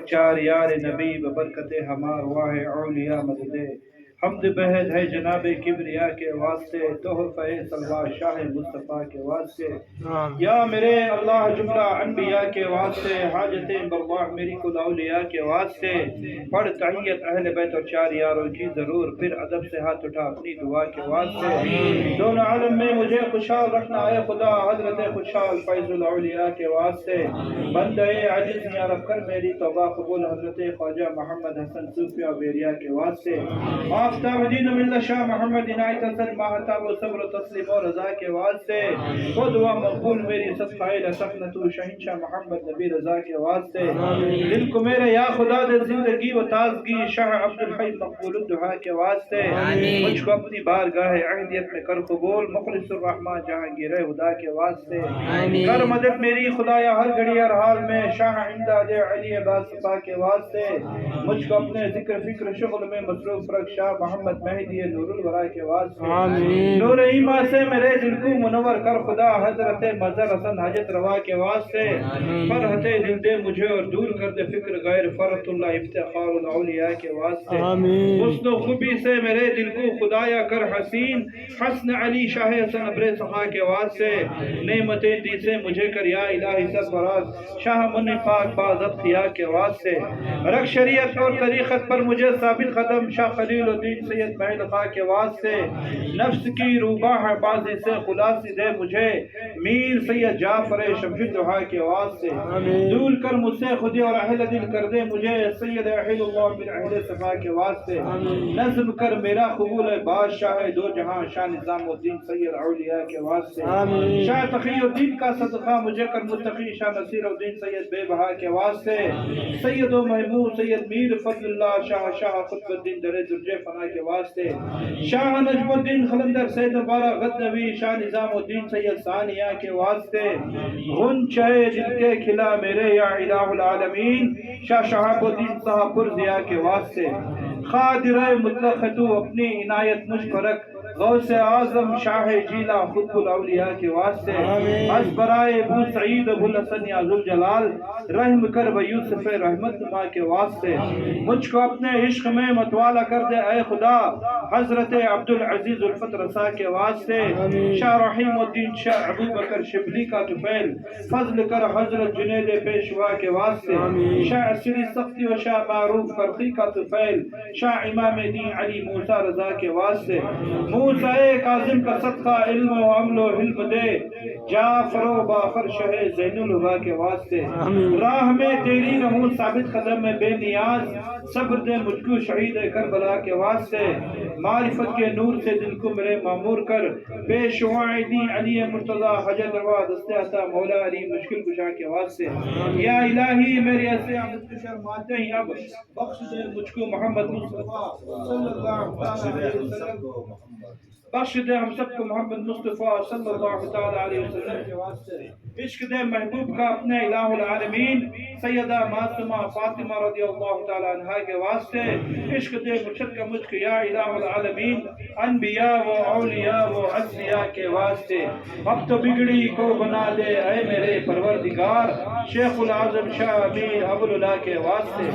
چار یار نبی ببرکت ہمار واہ اولیاء مددے حمد بہد ہے جناب کبریا کے واسطے تحفہ سلوا شاہ مصطفیٰ کے واسطے یا میرے اللہ جملہ انبیاء کے واسطے حاجت برواہ میری کل اولیاء کے واسطے پڑھ تحیت اہل بیت اور چار یاروں کی ضرور پھر ادب سے ہاتھ اٹھا اپنی دعا کے واسطے دونوں عالم میں مجھے خوشحال رکھنا ہے خدا حضرت خوشحال فیض الاولیاء کے واسطے بندے عجز یا رب کر میری توبہ قبول حضرت خواجہ محمد حسن صوفیہ بیریا کے واسطے آفتاب دین ملت شاہ محمد عنایت حسن ماہتاب و صبر و تسلیم و رضا کے واسطے وہ دعا مقبول میری صدقہ لسکنت شہنشاہ محمد نبی رضا کے واسطے دل کو میرے یا خدا دے زندگی و تازگی شاہ عبدالحی مقبول الدعا کے واسطے مجھ کو اپنی بارگاہ اہدیت میں کر قبول مخلص الرحمن جہانگیر خدا کے واسطے کر مدد میری خدایا ہر گھڑی ہر حال میں شاہ امداد علی باصفا کے واسطے مجھ کو اپنے ذکر فکر شغل میں مصروف رکھ شاہ محمد مہدی نور الورا کے واسطے نور ایمان سے میرے دل کو منور کر خدا حضرت مظہر حسن حاجت روا کے واسطے فرحت دل دے مجھے اور دور کر دے فکر غیر فرت اللہ افتخار الاولیاء کے واسطے حسن و خوبی سے میرے دل کو خدایا کر حسین حسن علی شاہ حسن ابر صحا کے واسطے نعمتیں دی سے مجھے کر یا الہی سب فراز شاہ من پاک بازت خیا کے واسطے رکھ شریعت اور طریقت پر مجھے ثابت قدم شاہ خلیل الدین سید محل خواہ کے واسطے نفس کی روباہ بازی سے خلاصی دے مجھے میر سید جعفر شمش الدہا کے واسطے دول کر مجھ سے خودی اور اہل دل کر دے مجھے سید اہل اللہ بن اہل صفا کے واسطے نظم کر میرا قبول بادشاہ دو جہاں شاہ نظام الدین سید اولیاء کے واسطے شاہ تقی الدین کا صدقہ مجھے کر متقی شاہ نصیر الدین سید بے بہا کے واسطے سید و محمود سید میر فضل اللہ شاہ قطب الدین در درجہ فنا کے واسطے شاہ نجم الدین خلندر سید بارہ غدنوی شاہ نظام الدین سید ثانیہ کے واسطے غنچہ دل کے کھلا میرے یا الہ العالمین شاہ شہاب الدین صاحب پرزیا کے واسطے خادر مطلق تو اپنی عنایت مجھ پر رکھ غوث اعظم شاہ جیلہ خطب الاولیاء کے واسطے از برائے ابو سعید ابو الحسن یا ذوالجلال رحم کر و یوسف رحمت نما کے واسطے مجھ کو اپنے عشق میں متوالا کر دے اے خدا حضرت عبدالعزیز الفت رسا کے واسطے شاہ رحیم الدین شاہ ابو بکر شبلی کا طفیل فضل کر حضرت جنید پیشوا کے واسطے شاہ عصری سختی و شاہ معروف فرقی کا طفیل شاہ امام دین علی موسیٰ رضا کے واسطے موسیٰ کاظم کا صدقہ علم و عمل و حلم دے جعفر و باخر شہ زین الہدا کے واسطے راہ میں تیری رہوں ثابت قدم میں بے نیاز صبر دے مجھ کو شہید کربلا کے واسطے معرفت کے نور سے دل کو میرے معمور کر پیشوائی دین علی مرتضی حجت روا دستے عطا مولا علی مشکل کشا کے واسطے یا الہی میرے ایسے عمد کو شرماتے ہیں اب بخش دے مجھ کو محمد مصطفیٰ صلی اللہ علیہ وسلم بخش دے ہم سب کو محمد مصطفیٰ صلی اللہ علیہ وسلم کے واسطے عشق دے محبوب کا اپنے الہ العالمین سیدہ معصومہ فاطمہ رضی اللہ تعالی عنہ کے واسطے عشق دے مرشد کا مجھ کو یا الہ العالمین انبیاء و اولیاء و عصیاء کے واسطے اب تو بگڑی کو بنا دے اے میرے پروردگار شیخ العظم شاہ امیر ابوالعلا کے واسطے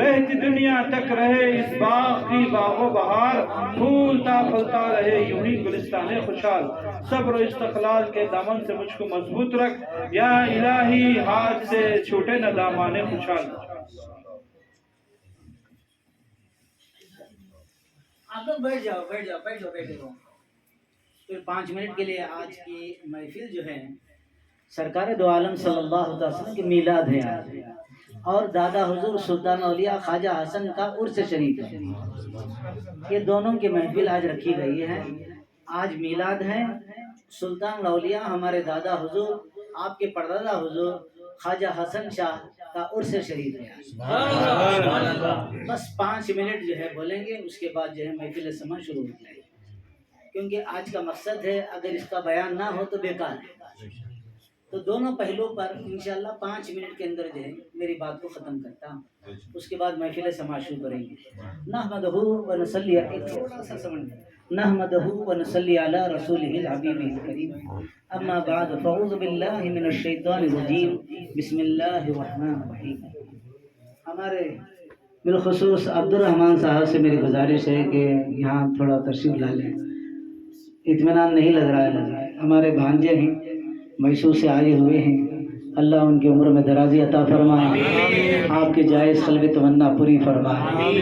رہتی دنیا تک رہے اس باغ کی باغ و بہار پھولتا پھلتا رہے یوں ہی گلستان خوشحال صبر و استقلال کے دامن سے مجھ کو مضبوط رکھ یا الہی ہاتھ سے چھوٹے نہ دامان خوشحال آپ لوگ بیٹھ جاؤ بیٹھے رہو پھر 5 منٹ کے لیے آج کی محفل جو ہے سرکار دو عالم صلی اللہ علیہ وسلم کی میلاد ہے آج اور دادا حضور سلطان اولیاء خواجہ حسن کا عرس شریف ہے یہ دونوں کی محفل آج رکھی گئی ہے آج میلاد ہے سلطان الاولیاء ہمارے دادا حضور آپ کے پردادا حضور خواجہ حسن شاہ کا عرس شریف ہے بس 5 منٹ جو ہے بولیں گے اس کے بعد جو ہے محفل سماع شروع ہو جائے گی کیونکہ آج کا مقصد ہے اگر اس کا بیان نہ ہو تو بیکار ہے تو دونوں پہلو پر انشاءاللہ 5 منٹ کے اندر جو ہے میری بات کو ختم کرتا ہوں اس کے بعد محفل سماع شروع کریں گے نحمدہ و نصلی علی رسولہ الحبیب الکریم اما بعد فاعوذ باللہ من الشیطان الرجیم بسم اللہ الرحمن الرحیم ہمارے بالخصوص عبد الرحمن صاحب سے میری گزارش ہے کہ یہاں تھوڑا تشریف لا لیں، اطمینان نہیں لگ رہا ہے مجھے۔ ہمارے بھانجے ہیں، میسور سے آئے ہوئے ہیں، اللہ ان کی عمر میں درازی عطا فرمائے، آپ کی جائز قلبی تمنا پوری فرمائے۔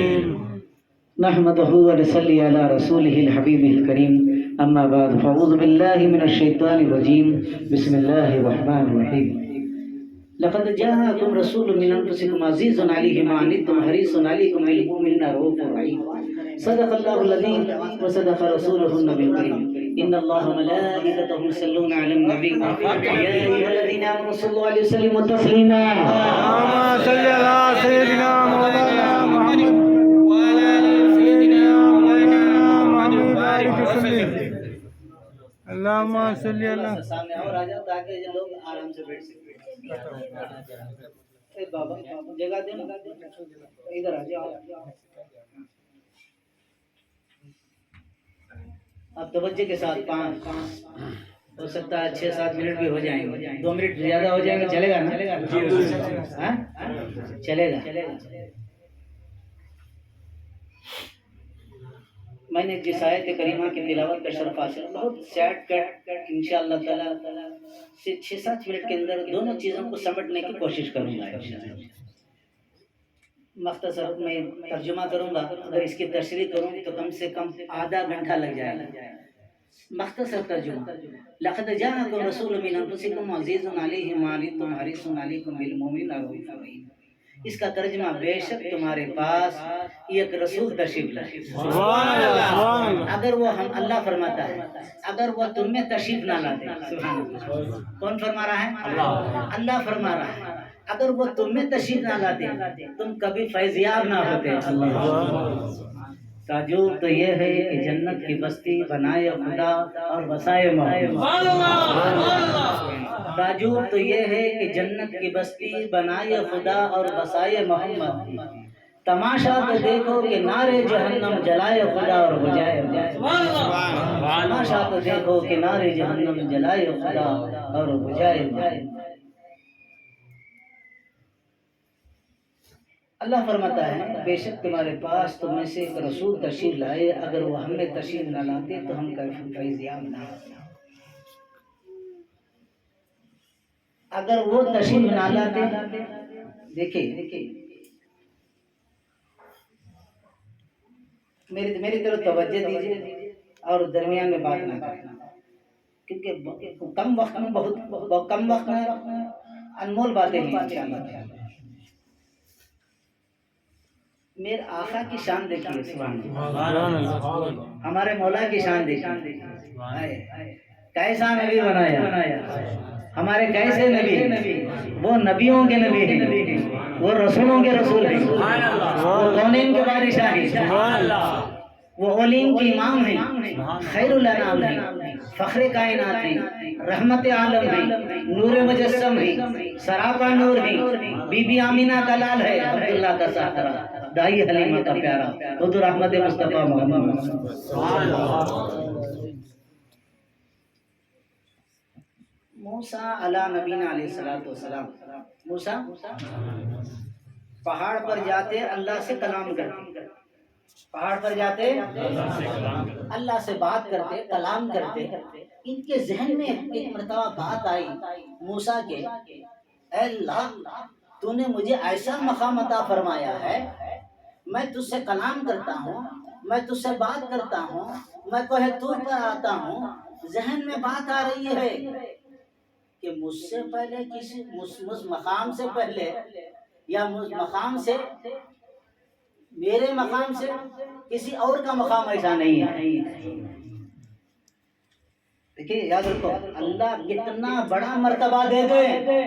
نحمدہ و نصلی علی رسولہ الحبیب الکریم، اما بعد فاعوذ باللہ من الشیطان الرجیم، بسم اللہ الرحمن الرحیم۔ لقد جاءكم رسول من انفسكم عزيز عليه ما عنتم حريص عليكم بالمؤمنين رؤوف رحيم، صدق الله العظيم وصدق رسوله النبي الكريم، ان الله وملائكته يصلون على النبي يا ايها الذين امنوا صلوا عليه وسلموا تسليما، اللهم صل على سيدنا مولانا محمد وعلى ال سيدنا مولانا محمد وبارك وسلم۔ اللهم صل على سامنے اور آ جاؤ تاکہ یہ لوگ آرام سے بیٹھ سکیں۔ اے بابا جگہ دے نا، ادھر آ جاؤ۔ اب توجہ کے ساتھ 5 ہو سکتا ہے 6-7 منٹ بھی ہو جائیں گے، 2 منٹ زیادہ ہو جائیں گے، چلے گا نا؟ ہاں چلے گا۔ میں نے جس آیت کریمہ کی تلاوت کا شرف حاصل، بہت سیٹ کٹ انشاءاللہ تعالی سے 6-7 منٹ کے اندر دونوں چیزوں کو سمجھنے کی کوشش کروں گا انشاءاللہ۔ مختصر میں ترجمہ کروں گا، اگر اس کی تشریح کروں تو کم سے کم آدھا گھنٹہ لگ جائے گا۔ مختصر ترجمہ، لقد جاءكم رسول من انفسكم عزيز عليه ما عنتم حريص عليكم بالمؤمنين رؤوف رحيم۔ اس کا ترجمہ بے شک تمہارے پاس ایک رسول تشریف لائے۔ اگر وہ ہم اللہ فرماتا ہے، اگر وہ تم میں تشریف نہ لاتے، کون فرما رہا ہے؟ اللہ فرما رہا ہے، اگر وہ تم میں تشریف نہ لاتے تم کبھی فیضیاب نہ ہوتے۔ تعجب تو یہ ہے کہ جنت کی بستی بنائے خدا اور بسائے محمد۔ تعجب تو یہ ہے کہ جنت کی بستی بنائے خدا اور بسائے محمد، تماشا تو دیکھو کہ نارے جہنم جلائے خدا اور بجائے محمد۔ تماشا تو دیکھو کہ نارے جہنم جلائے خدا اور بجائے محمد۔ اللہ فرماتا ہے بے شک تمہارے پاس تم میں سے ایک رسول تشریف لائے، اگر وہ ہم میں تشریف نہ لاتے تو ہم فیضیاب نہ ہوتے۔ اگر وہ تشریف نہ لاتے، دیکھیں میری طرف توجہ دیجیے اور درمیان میں بات نہ کریں، کیونکہ کم وقت میں انمول باتیں ہیں انشاءاللہ۔ میرے آقا کی شان دیکھیے، سبحان اللہ، ہمارے مولا کی شان دیکھیے، کیسا نبی بنایا، ہمارے کیسے نبی، وہ نبیوں کے نبی ہیں، وہ رسولوں کے رسول ہیں، وہ کونین کے بادشاہ ہیں، وہ اولین کے امام ہیں، خیر الانام ہیں، فخر کائنات ہیں، رحمت عالم ہیں، نور مجسم ہیں، سراپا نور ہیں، بی بی آمینہ کا لال ہے، عبداللہ کا ساترہ، دائی حلیمہ کا پیارا، حضور احمد مصطفیٰ محمد۔ موسیٰ علیہ نبینا علیہ السلام، موسیٰ پہاڑ پر جاتے اللہ سے کلام کرتے، پہاڑ پر جاتے اللہ سے بات کرتے، کلام کرتے۔ ان کے ذہن میں ایک مرتبہ بات آئی موسیٰ کے، اے اللہ تو نے مجھے ایسا مقام عطا فرمایا ہے، میں تجھ سے کلام کرتا ہوں، میں تجھ سے بات کرتا ہوں، میں کوہ طور پر آتا ہوں، ذہن میں بات آ رہی ہے کہ مجھ سے پہلے کسی مقام سے پہلے یا مقام سے میرے مقام سے کسی اور کا مقام ایسا نہیں ہے۔ دیکھیے یاد رکھو، اللہ کتنا بڑا مرتبہ دے دے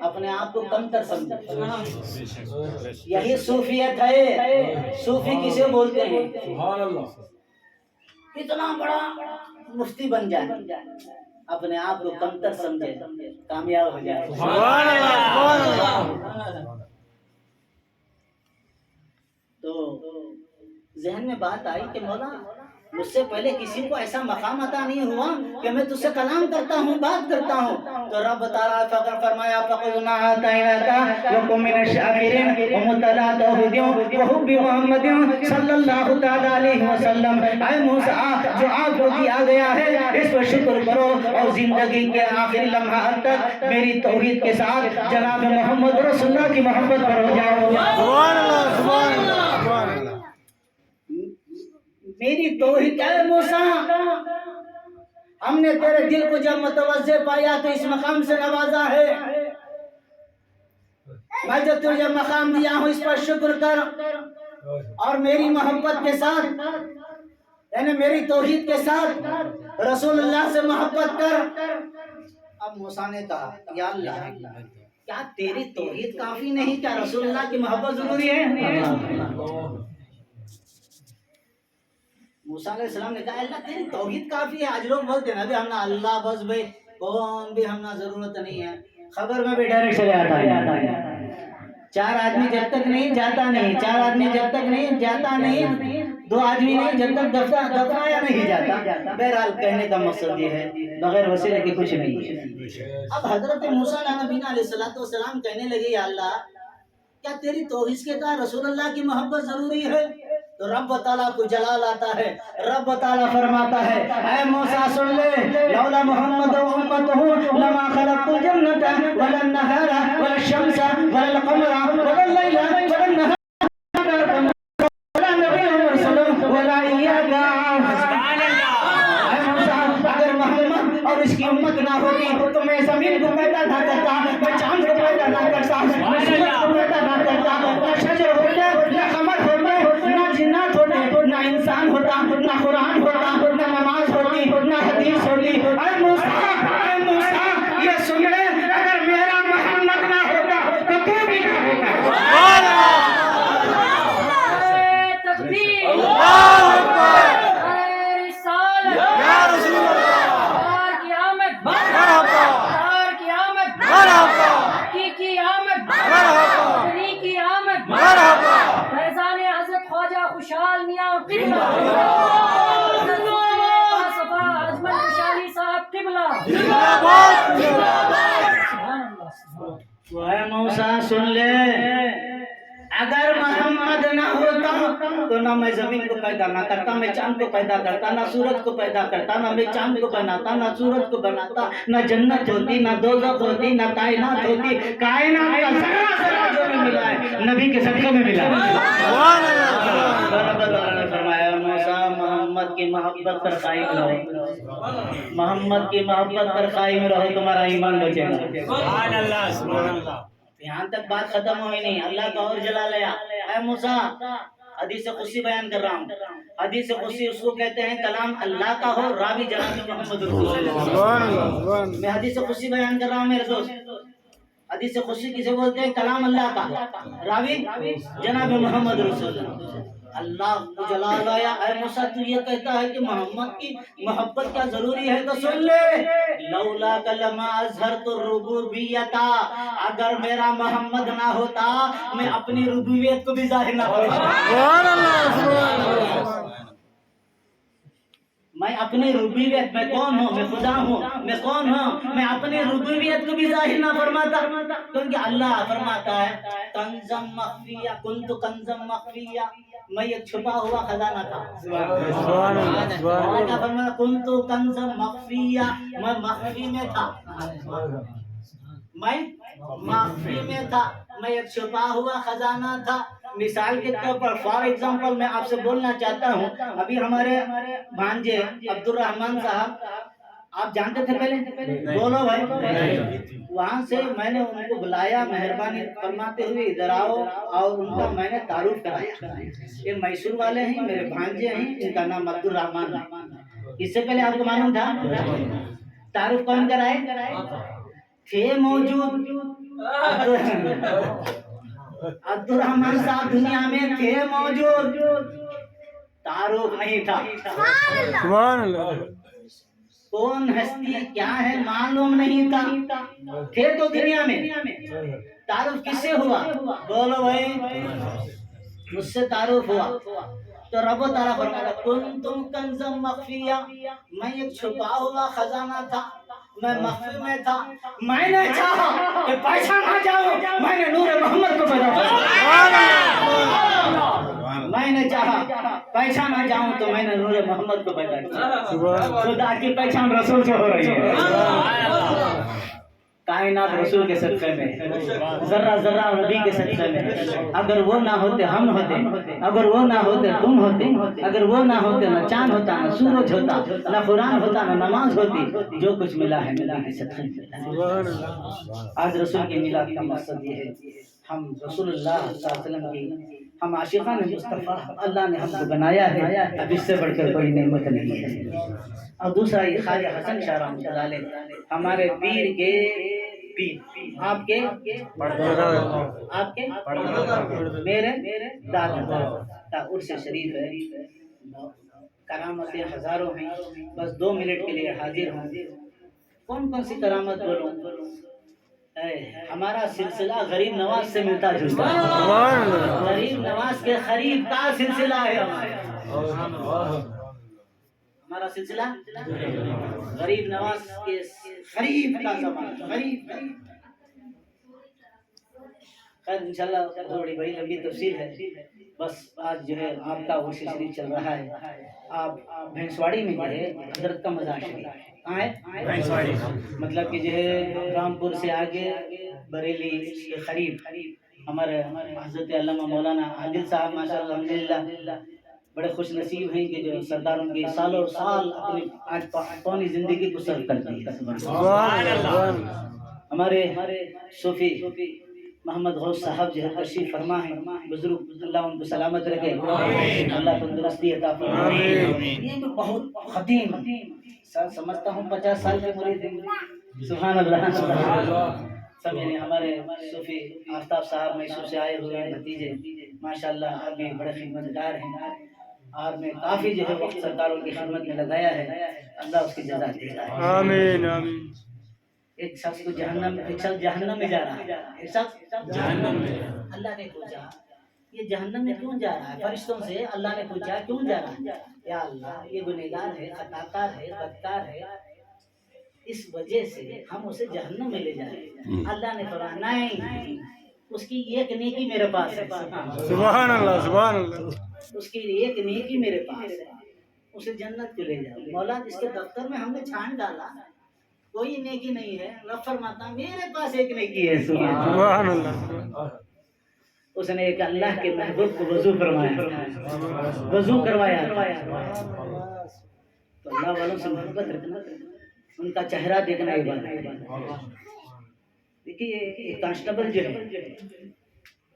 اپنے آپ کو کم تر سمجھے، یہی صوفیت ہے۔ صوفی کسے بولتے ہیں؟ اتنا بڑا مفتی بن جائے، اپنے آپ کو کم تر سمجھے، کامیاب ہو جائے۔ تو ذہن میں بات آئی کہ مولا مجھ سے پہلے کسی کو ایسا مقام عطا نہیں ہوا کہ میں تجھ سے کلام کرتا ہوں، بات کرتا ہوں. تو رب تعالیٰ فقر فرمایا فقل ما آتیناک وکن من الشاکرین ومطلع توحیدیوں وحب محمد صلی اللہ تعالیٰ علیہ وسلم. اے موسیٰ جو آپ کو دیا گیا ہے اس پر شکر کرو اور زندگی کے آخری لمحات تک میری توحید کے ساتھ جناب محمد رسول اللہ کی محبت پر ہو جاؤ. سبحان اللہ سبحان اللہ سبحان اللہ. میری توحید اے موسیٰ، ہم نے تیرے دل کو جب متوجہ پایا تو اس مقام سے نوازا ہے. میں جو تجھے مقام دیا ہوں اس پر شکر کر اور میری محبت کے ساتھ یعنی میری توحید کے ساتھ رسول اللہ سے محبت کر. اب موسیٰ نے کہا یا اللہ کیا تیری توحید کافی نہیں، کیا رسول اللہ کی محبت ضروری ہے؟ موسیٰ علیہ السلام نے کہا اللہ تیری توحید کافی ہے. آج لوگ بولتے ہیں ابھی ہم نے اللہ بس بھائی کون بھی ہم نے ضرورت نہیں ہے. خبر میں بھی ڈائریکٹ چلے آتا ہے. چار آدمی جب تک نہیں جاتا نہیں، چار آدمی جب تک نہیں جاتا نہیں، دو آدمی نہیں جب تک دفنایا نہیں جاتا. بہرحال کہنے کا مقصد یہ ہے بغیر وسیلے کے کچھ نہیں. اب حضرت موسیٰ علیہ السلام کہنے لگے یا اللہ کیا تیری توحید کے کہا رسول اللہ کی محبت ضروری ہے؟ تو رب تعالیٰ کو جلال آتا ہے. رب تعالیٰ فرماتا ہے اے موسیٰ سن لے لولا محمد و امتہ لما خلقت الجنة ولا النهار ولا الشمس ولا القمر ولا الليل ولا النهار ولا نبي مرسل ولا إياك. اے موسیٰ اگر محمد اور اس کی امت نہ ہوتی تو میں زمین کو پیدا نہ کرتا، میں چاند کو پیدا نہ کرتا، میں سورج کو پیدا نہ کرتا، نہ شجر ہوتے نہ قمر ہوتے نہ جنات ہوتے نہ انسان ہوتا نہ قرآن ہوتا نہ نماز ہوتی نہ حدیث ہوتی. اے موسیٰ یہ سن لے اگر میرا محمد نہ ہوتا تو تو بھی نہ ہوتا. تکبیر اللہ اکبر رسالت یا رسول اللہ کی آمد مرحبا کی آمد مرحبا کی آمد مرحبا کی آمد مرحبا. فیضان حضرت خواجہ خوشحال میاں قبلہ صفا اجمل خوشحالی صاحب قبلہ اے موسیٰ سن لے اگر محمد نہ ہوتا تو نہ میں زمین کو پیدا نہ کرتا، میں چاند کو پیدا کرتا، نہ سورج کو پیدا کرتا، نہ میں چاند کو بناتا نہ سورج کو بناتا، نہ جنت ہوتی نہ دوزخ ہوتی نہ کائنات ہوتی. کائنات کا ذرہ ذرہ جو میں ملا ہے نبی کے صدقے میں ملا. رب تعالیٰ نے فرمایا موسیٰ محمد کی محبت پر قائم رہو، محمد کی محبت پر قائم رہو تمہارا ایمان بچے گا. سبحان اللہ سبحان اللہ. یہاں تک بات ختم ہوئی نہیں، اللہ کا اور جلال ہے. اے موسیٰ حدیث قدسی بیان کر رہا ہوں. حدیث قدسی اس کو کہتے ہیں کلام اللہ کا ہو راوی جناب محمد رسول اللہ. میں حدیث قدسی بیان کر رہا ہوں میرے دوست. حدیث قدسی کسے بولتے ہیں؟ کلام اللہ کا، راوی جناب محمد رسول اللہ. اللہ کو جلال آیا اے موسیٰ تو یہ کہتا ہے کہ محمد کی محبت کیا ضروری ہے تو سن لے لولا کلمہ اظہرت الربوبیت، اگر میرا محمد نہ ہوتا میں اپنی ربوبیت کو بھی ظاہر نہ کرتا. میں اپنی ربوبیت میں کون ہوں، میں خدا ہوں، میں کون ہوں، میں اپنی ربوبیت کو بھی ظاہر نہ فرماتا. کیونکہ اللہ فرماتا ہے کنزم مخفیہ کنت کنزم مخفیہ، میں ایک چھپا ہوا خزانہ تھا. سبحان اللہ سبحان اللہ فرماتا کنت کنزم مخفیہ، میں مخفی میں تھا، میں مخفی میں تھا، میں ایک چھپا ہوا خزانہ تھا. مثال کے طور پر فار ایگزامپل میں آپ سے بولنا چاہتا ہوں ابھی ہمارے بھانجے عبد الرحمن صاحب آپ جانتے تھے پہلے؟ بولو بھائی. وہاں سے میں نے ان کو بلایا مہربانی فرماتے ہوئے ادھر آؤ اور ان کا میں نے تعارف کرایا. یہ میسور والے ہیں، میرے بھانجے ہیں، ان کا نام عبد الرحمن ہے. اس سے پہلے آپ کو معلوم تھا؟ تعارف کون کرائے تھے موجود؟ عبد الرحمن صاحب دنیا میں تھے موجود، تعارف نہیں تھا. سبحان اللہ. کون ہستی کیا ہے معلوم نہیں تھا. تھے تو دنیا میں، تعارف کس سے ہوا؟ بولو بھائی. مجھ سے تعارف ہوا. تو رب و تعالیٰ فرماتا کنتم کنزم مخفیہ، میں ایک چھپا ہوا خزانہ تھا، میں مخفی میں تھا، میں نے چاہا کہ پہچانا جاؤں، میں نے نور محمد کو پیدا کیا، میں نے چاہا پہچانا جاؤں تو میں نے نور محمد کو پیدا کیا۔ خدا کی پہچان رسول سے ہو رہی ہے، کائنات رسول کے صدقے میں، ذرہ ذرہ نبی کے صدقے میں۔ اگر وہ نہ ہوتے ہم ہوتے، اگر وہ نہ ہوتے تم ہوتے، اگر وہ نہ ہوتے نہ چاند ہوتا، نہ سورج ہوتا، نہ قرآن ہوتا، نہ نماز ہوتی، جو کچھ ملا ہے نبی کے صدقے میں۔ آج رسول کے میلاد کا مقصد یہ ہے، ہم رسول اللہ صلی اللہ علیہ وسلم کی، ہم عاشقان مصطفیٰ، اللہ نے ہم کو بنایا ہے، اب اس سے بڑھ کر کوئی نعمت نہیں ہے۔ اور دوسرا یہ خواجہ حسن شاہ رحمۃ اللہ علیہ، ہمارے پیر کے پیر، آپ کے میرے دادا کا عرس شریف ہے، کرامتیں ہزاروں ہیں، بس 2 منٹ کے لیے حاضر ہوں۔ کون کون سی کرامت بولوں؟ ہمارا سلسلہ غریب نواز سے ملتا جلتا ہے، غریب نواز کے قریب کا سلسلہ ہے ہمارا سلسلہ، غریب نواز کے قریب کا زمانہ، قریب۔ خیر انشاءاللہ تھوڑی بڑی لمبی تفسیر ہے، بس آج جو ہے آپ کا عرس شریف چل رہا ہے، آپ بھینسواڑی میں جو ہے حضرت کا مزار شریف کہاں ہے؟ بھینسواڑی، مطلب کہ جو ہے رامپور سے آگے بریلی کے قریب ہمارے حضرت علامہ مولانا عادل صاحب ماشاءاللہ الحمدللہ بڑے خوش نصیب ہیں کہ جو سرداروں کی سالوں سال اپنی آج پوری زندگی کو سرو کر دی ہے۔ ہمارے صوفی محمد غوث صاحب جو ہے تشریف فرما ہے، بزرگ، اللہ ان کو سلامت رکھے، اللہ تندرستی عطا فرمائے۔ یہ بھی بہت خطیم سمجھتا ہوں 50 سال کے مرید ہیں، سبحان اللہ۔ سب یعنی ہمارے صوفی آفتاب صاحب میسور سے آئے ہوئے بھتیجے ماشاءاللہ آپ بھی بڑے خدمت گار ہیں، اور میں کافی جو ہے وقت سرکاروں کی خدمت میں لگایا ہے، اللہ اس کی جزا دے گا، آمین آمین۔ ایک شخص کو جہنم، ایک شخص جہنم میں جا رہا ہے، ایک شخص جہنم میں، اللہ نے پوچھا یہ جہنم میں کیوں جا رہا ہے؟ فرشتوں سے اللہ نے پوچھا کیوں جا رہا ہے؟ یا اللہ یہ گنہگار ہے، خطاکار ہے، بدکار ہے، اس وجہ سے ہم اسے جہنم میں لے جائیں۔ اللہ نے فرمایا نہیں، اس کی ایک نیکی میرے پاس ہے، سبحان اللہ سبحان اللہ، اس کی ایک نیکی میرے پاس ہے، اسے جنت کو لے جاؤ۔ مولا جس کے دفتر میں ہم نے چھان ڈالا کوئی نیکی نہیں ہے، رب فرماتا میرے پاس ایک نیکی ہے، سبحان اللہ۔ اس نے ایک اللہ کے محبوب کو وضو فرمایا، وضو کروایا، تو اللہ والوں سے محبت رکھنا، ان کا چہرہ دیکھنا عبادت ہے۔ دیکھیے ایک کانسٹیبل جو ہے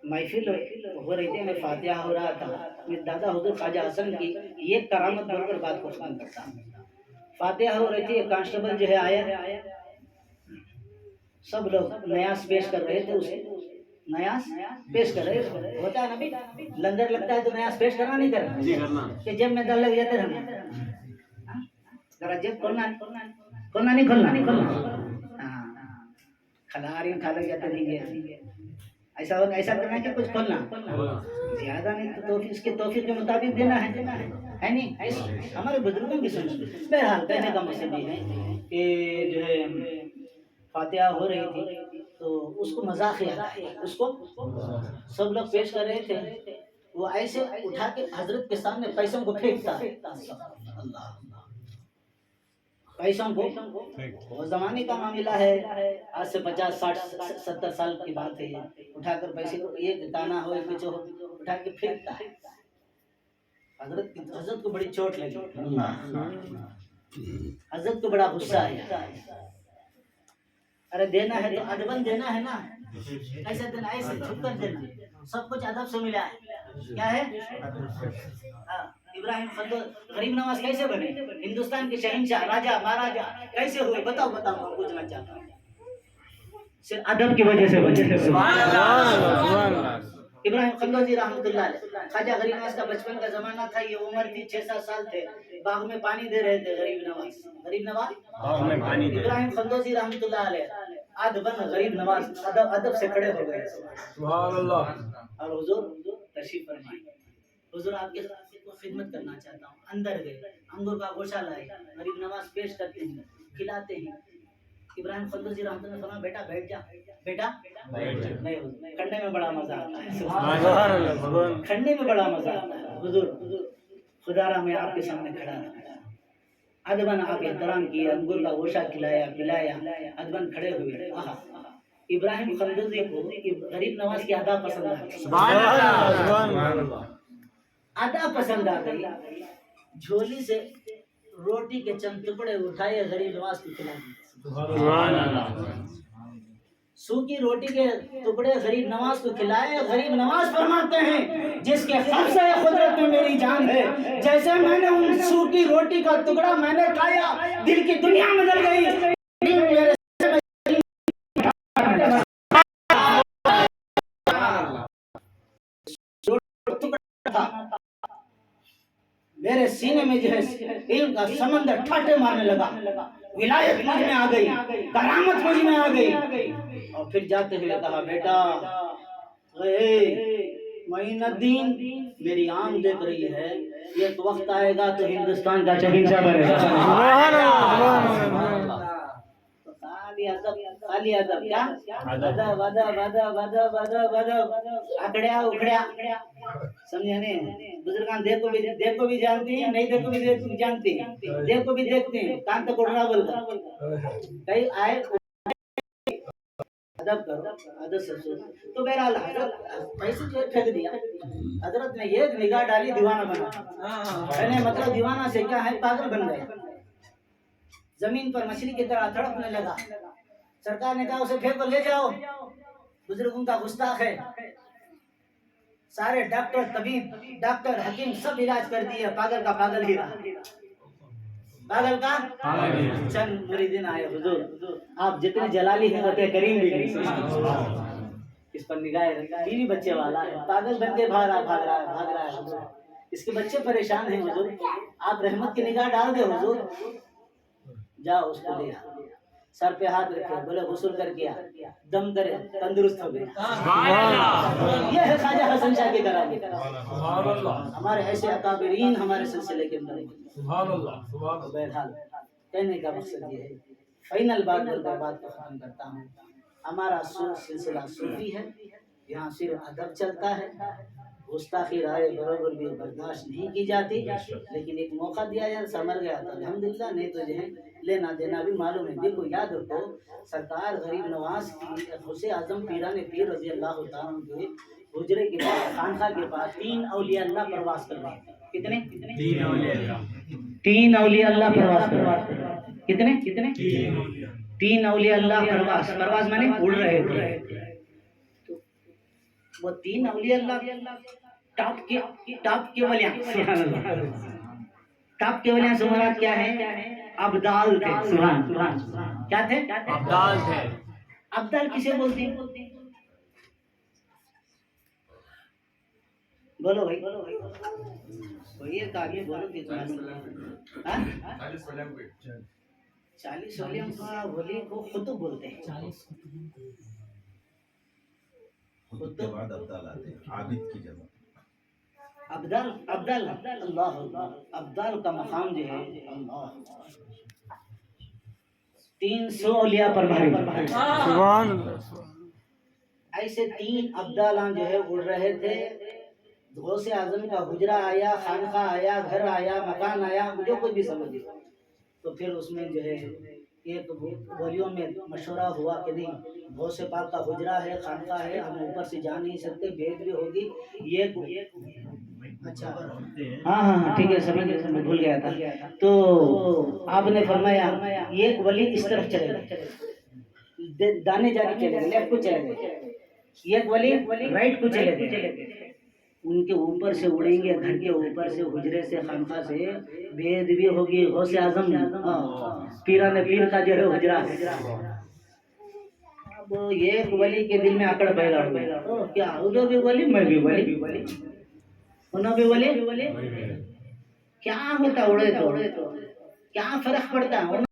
محفل ہو رہی تھی، میں فاتحہ ہو رہا تھا، میرے دادا حضور خواجہ حسن کی ایک کرامت بول کر بات کو ختم کرتا ہوں۔ فاتحہ ہو رہی تھی، ایک کانسٹیبل جو ہے آیا، سب لوگ نیاز پیش کر رہے تھے، اسے نیاز پیش کر رہے تھے، ہوتا ہے نبی لنگر لگتا ہے تو نیاز پیش کرنا نہیں کرنا، کہ جب میں در لگ جاتے رہنا، ذرا جب کھولنا نہیں کھولنا، کھلا رہی ہوں، کھا لگ جاتے نہیں، ایسا ہوگا، ایسا کرنا ہے کہ کچھ کھولنا زیادہ نہیں تو اس کے توفیق کے مطابق دینا ہے نہیں، ہمارے بزرگوں کی سنت۔ بہرحال کہنے کا مقصد یہ ہے کہ جو ہے فاتحہ ہو رہی تھی تو اس کو مذاق یاد آیا، اس کو سب لوگ پیش کر رہے تھے، وہ ایسے اٹھا کے حضرت کے سامنے پیسوں کو پھینکتا ہے، پیسوں کو، وہ زمانے کا معاملہ ہے، آج سے 50 60 70 سال کی بات ہے، اٹھا کر پیسے کو ایک دانا ہو ایک بچو ہو اٹھا کے پھینکتا ہے۔ حضرت کو بڑی چوٹ لگی، حضرت کو بڑا غصہ آیا، ارے دینا ہے تو ادبن دینا ہے نا، ایسے دینا، ایسے جھک کر دینا، سب کچھ ادب سے ملا ہے، کیا ہے؟ ابراہیم خلدون غریب نواز کیسے بنے؟ ہندوستان کے شہنشاہ، راجہ مہاراجہ کیسے ہوئے؟ بتاؤ میں پوچھنا چاہتا ہوں، صرف ادب کی وجہ سے بنے۔ ابراہیم خلدون رحمۃ اللہ علیہ، خواجہ غریب نواز کا بچپن کا زمانہ تھا، یہ عمر تھی 6-7 سال تھے، باغ میں پانی دے رہے تھے غریب نواز ابراہیم خلدون رحمۃ اللہ علیہ، ادب غریب نواز ادب سے کھڑے ہو گئے، سبحان اللہ، اور حضور تشریف فرمائے، حضور آپ کے خدمت کرنا چاہتا ہوں. اندر گئے, انگور کا گوشہ لائے, غریب نواز پیش کرتے ہیں, کھلاتے ہیں. ابراہیم خلدوسی رحمۃ اللہ نے فرمایا بیٹا بیٹھ جا, بیٹا نہیں, کھڑنے میں بڑا مزہ آتا ہے, سبحان اللہ. کھڑنے میں بڑا مزہ آتا ہے. حضور خدا را میں آپ کے سامنے کھڑا رہا, ادبن آپ احترام کیا, انگور کا گوشہ کھلایا پلایا, ادبن کھڑے ہوئے. ابراہیم خلدوسی کو غریب نواز کی ادا پسند آ گئی, سبحان اللہ. ادا پسند آ گئی. جھولی سے روٹی کے چند ٹکڑے اٹھائے, غریب نواز کو کھلا دیے. سبحان اللہ. سوکھی روٹی کے ٹکڑے غریب نواز کو کھلائے. غریب نواز فرماتے ہیں جس کے قبضہ قدرت میں میری جان ہے, جیسے میں نے ان سوکھی روٹی کا ٹکڑا میں نے کھایا, دل کی دنیا بدل گئی. میرے سینے میں جو ہے علم کا سمندر ٹھاٹے مارنے لگا, ولایت مجھ میں آ گئی, کرامت مجھ میں آ گئی. اور پھر جاتے ہوئے کہا بیٹا معین الدین میری آنکھ دیکھ رہی ہے, ایک وقت آئے گا تو ہندوستان کا شہنشاہ بنے گا. سبحان اللہ. خالی ادب کیا ادب ادب ادب ادب ادب ادب اکڑیا اکڑیا سمجھے نہیں. بزرگان دیکھ کو بھی جانتی ہیں, نہیں دیکھ کو بھی جانتی ہیں, دیکھ کو بھی دیکھتے ہیں, کان تک اڑنا بول کر کئی آئے ادب کرو ادب سے سو. تو بہرحال حضرت پیسے جو پھینک دیا, حضرت نے ایک نگاہ ڈالی دیوانہ بنا. میں نے مطلب دیوانہ سے کیا ہے, پاگل بن گیا. زمین پر مچھلی کی طرح تڑپنے لگا. سرکار نے کہا اسے پھینکو لے جاؤ, بزرگوں کا گستاخ ہے. سارے ڈاکٹر طبیب ڈاکٹر حکیم سب علاج کر دیے, پاگل کا پاگل ہی رہا. پاگل کا چند مریدین آئے, حضور آپ جتنے جلالی ہیں اتنے کریم بھی نہیں. اس پر نگاہ بیوی بچے والا ہے, پاگل بن کے بھاگ رہا ہے حضور. اس کے بچے پریشان ہیں حضور, آپ رحمت کی نگاہ ڈال دے حضور. جاؤ اس کو لے آ, سر پہ ہاتھ رکھے, بولے غسل کر کے دم کرے, تندرست ہو گیا. یہ ہے خواجہ حسن شاہ کے کرامت. ہمارے ایسے اکابرین ہمارے سلسلے کے اندر. بہرحال کہنے کا مقصد یہ ہے, فائنل بات بول کر بات کو ختم کرتا ہوں. ہمارا سلسلہ صوفی ہے, یہاں صرف ادب چلتا ہے, گستاخی رائے برابر بھی برداشت نہیں کی جاتی. لیکن ایک موقع دیا جائے, سمر گیا تو الحمدللہ, نہیں تو جو ہے لینا دینا بھی معلوم ہے. دیکھو یاد رکھو, سرکار غریب نواز کی غوث اعظم پیران پیر رضی اللہ تعالیٰ کے حجرے کے پاس, خانقاہ کے پاس 3 اولیاء اللہ پرواز کر رہے ہیں. کتنے 3 اولیاء اللہ پرواز کر رہے ہیں. کتنے 3 اولیاء اللہ پرواز میں نے اڑ رہے تھے. وہ 3 اولیاء اللہ ٹاپ کے ولیاں, ٹاپ کے ولیاں سے مراد کیا ہے, ابدال تھے. سبحان کیا تھے, ابدال تھے. ابدال کسے بولتے ہیں, بولو بھائی, وہی ایک آگے بولو کہ 40 ولیوں کا ولی کو خطب بولتے ہیں. خطب کے بعد ابدال آتے ہیں, عابد کی جگہ. ابدال اللہ ابدال کا مقام جو ہے اللہ 300 اولیاء پر بھاری. سبحان اللہ. ایسے 3 ابدالاں جو ہے اڑ رہے تھے. غوث اعظم کا حجرہ آیا, خانقاہ آیا, گھر آیا, مکان آیا, مجھے کچھ بھی سمجھ نہیں. تو پھر اس میں جو ہے ایک ولیوں میں مشورہ ہوا کہ نہیں, غوث پاک کا حجرہ ہے, خانقاہ ہے, ہم اوپر سے جا نہیں سکتے, بھیٹ بھی ہوگی. یہ اچھا ہاں ٹھیک ہے, سمجھ بھول گیا تھا. تو آپ نے فرمایا ایک ولی اس طرف چلے گئے, دانے جانے چلے گئے, لیفٹ کو چلے گئے. ایک ولی رائٹ کو چلے گئے. ان کے اوپر سے اڑیں گے, گھر کے اوپر سے, حجرے سے, خانقاہ سے بید بھی ہوگی. غوث اعظم پیران پیر کا جو ہے حجرہ ہے. اب ایک ولی کے دل میں اکڑ پیدا ہو گئی, کیا ادھر بھی ولی, میں بھی ولی, انہوں بھی ولی, کیا ہوتا اڑے تو کیا فرق پڑتا ہے.